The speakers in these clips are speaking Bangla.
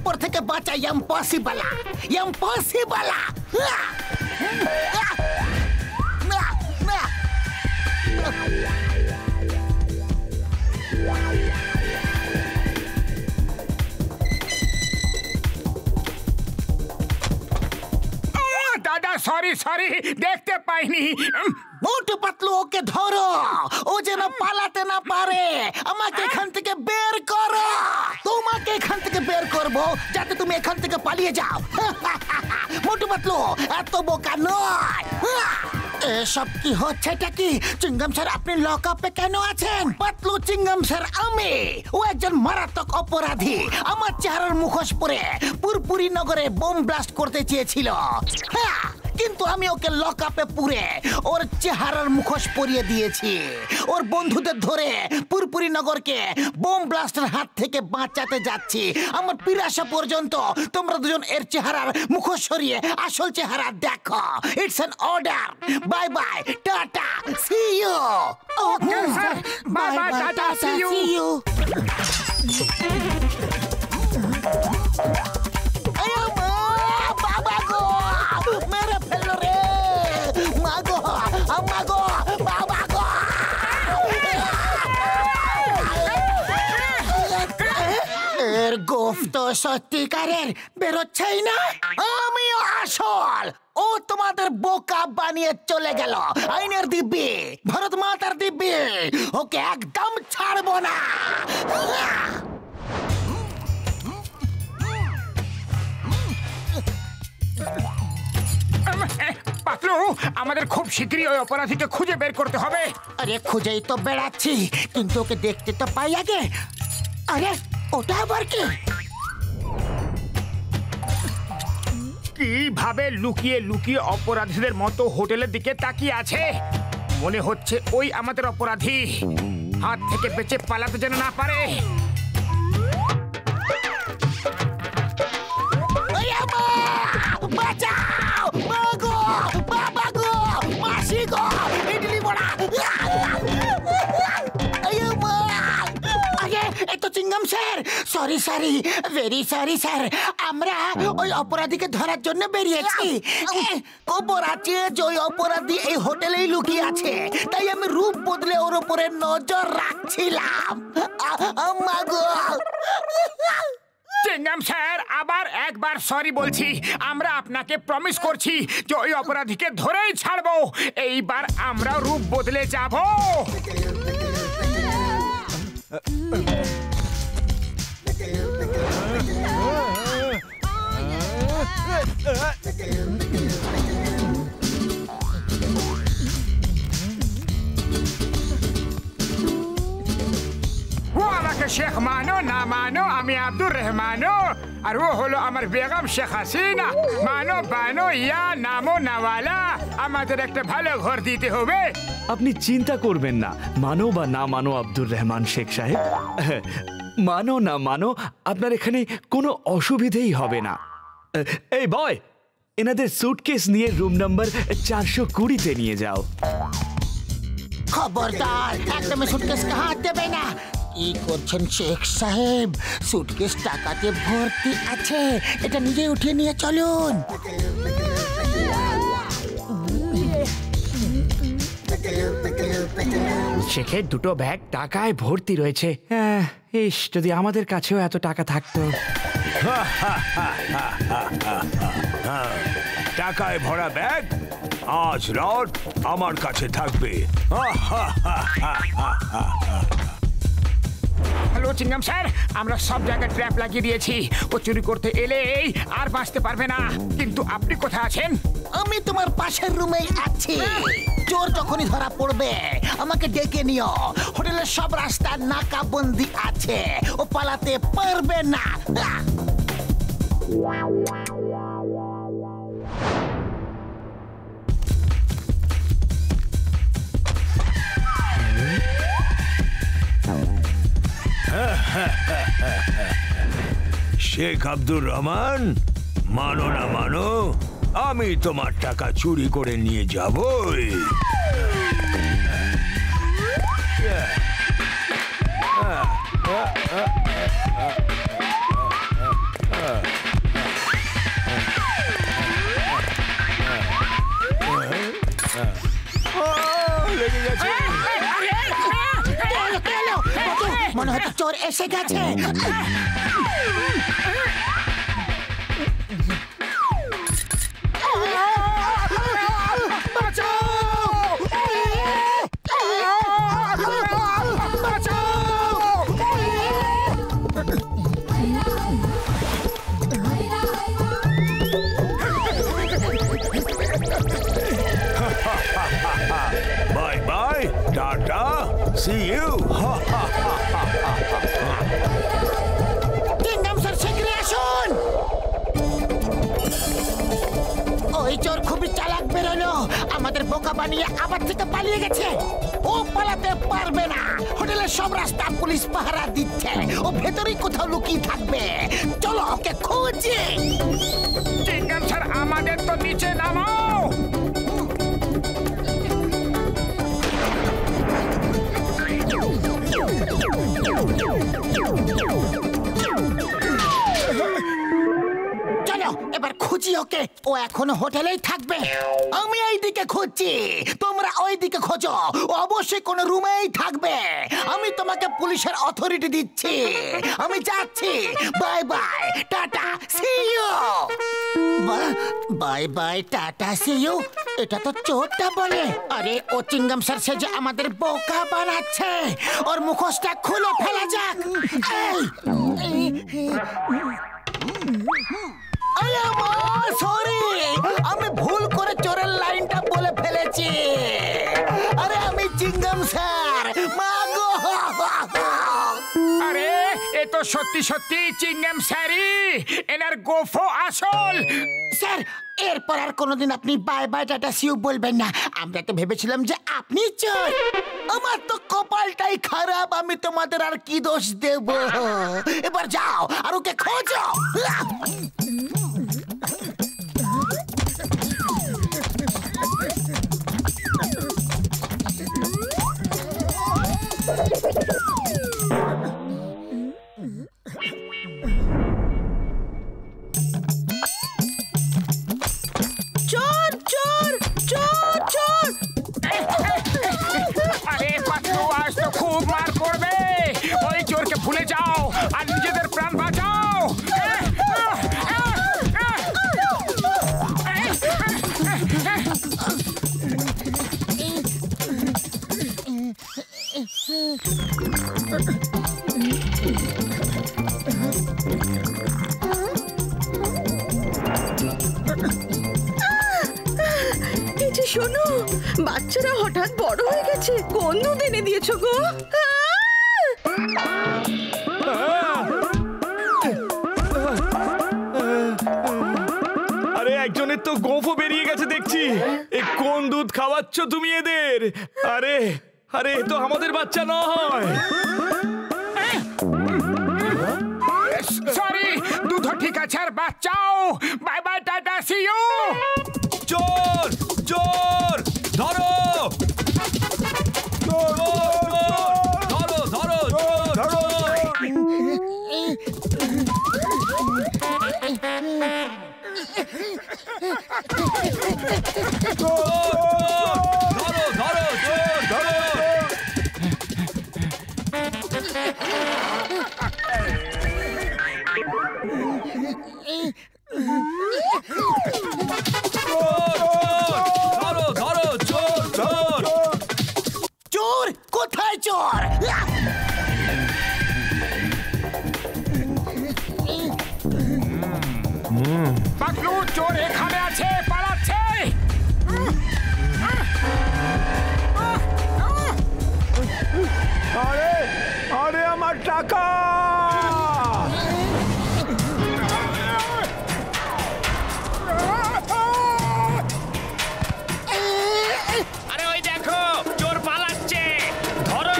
উপর থেকে বাঁচা ইম্পসিবল ইম্পসিবল। দাদা সরি সরি, দেখতে পাইনি। মোটু পাতলু, ওকে ধরো, ও যেন পালাতে না পারে। আমাকে এখান থেকে বের করো। তোমাকে এখান থেকে বের করবো যাতে তুমি এখান থেকে পালিয়ে যাও। মোটু পাতলু এত বোকা নয়। এসব কি হচ্ছে? এটা কি চিংগাম স্যার? আপনি লক আপে কেন আছেন? পাতলু চিংগাম স্যার আমি, ও একজন মারাত্মক অপরাধী। আমার চেহারার মুখোশ পরে পুরপুরি নগরে বোম ব্লাস্ট করতে চেয়েছিল। হ্যাঁ, কিন্তু আমি ওকে লক আপে পুরে ওর চেহারার মুখোশ পরিয়ে দিয়েছি। ওর বন্ধুদের ধরে পুরপুরি নগরকে বোম ব্লাস্টের হাত থেকে বাঁচাতে যাচ্ছি। আমার ফিরে আসা পর্যন্ত তোমরা দুজন এর চেহারার মুখোশ সরিয়ে আসল চেহারা দেখো। It's an order. Bye bye, tata, see you. Okay sir, bye bye, tata, see you. বাবা গো, মেরে ফেলো রে। মাগো, আমাগো, বাবা গো। এর গোফ তো সত্যিকারের বেরোচ্ছেই না। আমিও আসল। ও তোমাদের বোকা বানিয়ে চলে গেল। আইনের দিব্যি, ভারত মাতার দিব্যি, ওকে একদম ছাড়বো না। পাতলু, আমাদের খুব শীঘ্রই ওই অপরাধীকে খুঁজে বের করতে হবে। আরে খুঁজেই তো বেড়াচ্ছি, কিন্তু ওকে দেখতে তো পাই আগে। আরে ওটা আবার কি? কিভাবে লুকিয়ে লুকিয়ে অপরাধীদের মতো হোটেলের দিকে তাকিয়ে আছে। মনে হচ্ছে ওই আমাদের অপরাধী। হাত থেকে বেঁচে পালাতে যেন না পারে। বাঁচাও, মাগো, বাবা গো, মাসি গো, idli vada. Chewing gum sir, sorry sorry, very sorry sir. আমরা ওই অপরাধীকে ধরার জন্য বেরিয়েছি। খবর আছে যে ওই অপরাধী এই হোটেলেই লুকিয়ে আছে, তাই আমি রূপ বদলে ওর উপরে নজর রাখছিলাম। মাগো। চিংগাম স্যার, আবার একবার সরি বলছি। আমরা আপনাকে প্রমিস করছি যে ওই অপরাধীকে ধরেই ছাড়বো। এইবার আমরা রূপ বদলে যাব। আমাকে শেখ মানো না মানো, আমি আব্দুর রহমানো, আর ও হলো আমার বেগম শেখ হাসিনা। মানো বানো ইয়া নামো নাওয়ালা, আমাদের একটা ভালো ঘর দিতে হবে। আপনি চিন্তা করবেন না, মানো বা না মানো আব্দুর রহমান শেখ সাহেব, মানো না মানো আপনার এখানে কোনো অসুবিধেই হবে না। এই বয়, এনাদের সুটকেস নিয়ে রুম নাম্বার 420-তে নিয়ে যাও। খবরদার, একদম সুটকেসকে হাত দেবে না। কি করছেন শেখ সাহেব? সুটকেস টাকাতে ভর্তি আছে, এটা নিজে উঠিয়ে নিয়ে চলুন। শেখের দুটো ব্যাগ টাকায় ভর্তি রয়েছে। ইস, যদি আমাদের কাছেও এত টাকা থাকতো। টাকায় ভরা ব্যাগ আজ রাত আমার কাছে থাকবে। হ্যালো চিংগাম স্যার, আমরা সব জায়গায় ট্র্যাপ লাগিয়ে দিয়েছি। ও চুরি করতে এলেই আর বাঁচতে পারবে না। কিন্তু আপনি কোথায় আছেন? আমি তোমার পাশের রুমেই আছি। চোর যখনই ধরা পড়বে আমাকে ডেকে নিও। হোটেলের সব রাস্তা নাকাবন্দি আছে, ও পালাতে পারবে না। শেখ আব্দুর রহমান, মানো না মানো, আমি তোমার টাকা চুরি করে নিয়ে যাবই। লেগে গেছে। মনে হচ্ছে চোর এসে গেছে। Bye bye, Tata. See you. Kingdom sir শীঘ্রই আসুন। ওই চোর খুবই চালাক বেরোলো, আমাদের বোকা বানিয়ে আবার থেকে পালিয়ে গেছে। ও পালাতে পারবে না, হোটেলের সব রাস্তা পুলিশ পাহারা দিচ্ছে। ও ভেতরেই কোথাও লুকিয়ে থাকবে। চলো ওকে খুঁজি। কিংডম স্যার আমাদের তো নিচে নামাও। চলো এবার খুঁজি ওকে। ও এখনো হোটেলেই থাকবে। আমি এইদিকে খুঁজছি, তোমরা ওইদিকে খোঁজো। ও অবশ্যই কোনো রুমেই থাকবে। আমি তোমাকে পুলিশের অথরিটি দিচ্ছি। আমি যাচ্ছি। Bye bye, tata, see you. Bye bye, tata, see you. এটা তো চোরটা বলে। আরে ও চিংগাম স্যার সে যে আমাদের বোকা বানাচ্ছে। ওর মুখোশটা খুলে ফেলা যাক। সরি, আমি ভুল করে চোরের লাইনটা বলে ফেলেছি। আরে আমি চিংগাম স্যার, মাগো। আরে এ তো সত্যি সত্যি চিংগাম স্যারই। এনার গোফো আসল। স্যার এরপর আর কোনোদিন আপনি বাই বাই টাটা সিউ বলবেন না। আমরা তো ভেবেছিলাম যে আপনি চোর। আমার তো কপালটাই খারাপ। আমি তোমাদের আর কি দোষ দেব। এবার যাও আর ওকে খোঁজো। চোর চোর চোর চোর। আরে পাতলু আজ তো খুব মার পড়বে। ওই চোরকে ভুলে যাও আর নিজেদের প্রাণ বাঁচাও। এই যে শোনো, বাচ্চারা হঠাৎ বড় হয়ে গেছে। কোন দুধ এনে দিয়েছো গো? আরে একজনের তো গোঁফও বেরিয়ে গেছে দেখছি। এ কোন দুধ খাওয়াচ্ছ তুমি এদের? আরে আরে এ তো আমাদের বাচ্চা নয়। সরি, দুধ ঠিক আছে আর বাঁচাও। Bye bye, tata, see you. চোর চোর ধরো ধরো ধরো ধরো। ধরো ধরো চোর ধরো। ধরো ধরো চোর চোর। চোর কোথায় চোর? পাতলু চোর এখানে আছে, পালাচ্ছে। আরে আরে আমার টাকা। আরে ওই দেখো চোর পালাচ্ছে, ধরো।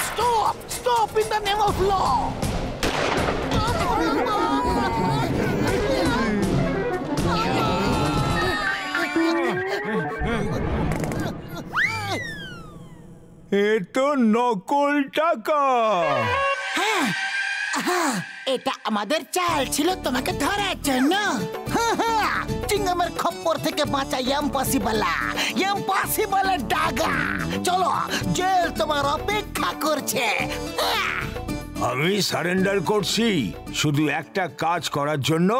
Stop! Stop in the name of law! এ তো নকল টাকা। এটা আমাদের চাল ছিল তোমাকে ধরার জন্য। চিংগামের খপ্পর থেকে বাঁচা ইম্পসিবল ডাগা। চলো, জেল তোমার অপেক্ষা করছে। আমি সারেন্ডার করছি, শুধু একটা কাজ করার জন্য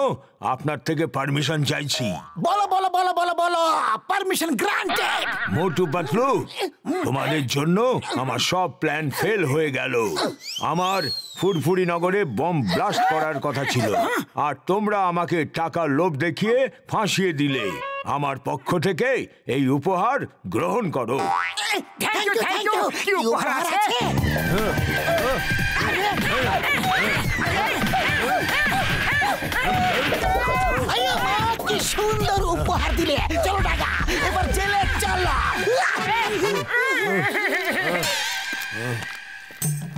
আপনার থেকে পারমিশন চাইছি। বলো বলো বলো বলো বলো, পারমিশন গ্রান্টেড। মোটু পাতলু, তোমাদের জন্য আমার সব প্ল্যান ফেল হয়ে গেল। আমার ফুরফুরি নগরে বম ব্লাস্ট করার কথা ছিল, আর তোমরা আমাকে টাকার লোভ দেখিয়ে ফাঁসিয়ে দিলে। আমার পক্ষ থেকে এই উপহার গ্রহণ করো। Thank you. কি উপহার আছে? কি সুন্দর উপহার দিলে। চলো ডাগা, এবার জেলে চলো।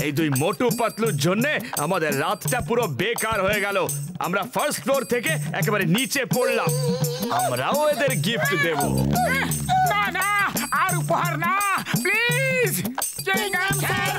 এই দুই মোটু পাতলুর জন্য আমাদের রাতটা পুরো বেকার হয়ে গেল। আমরা ফার্স্ট ফ্লোর থেকে একেবারে নিচে পড়লাম। আমরাও এদের গিফট দেব। না না, আর উপহার না, প্লিজ। চিংগাম স্যার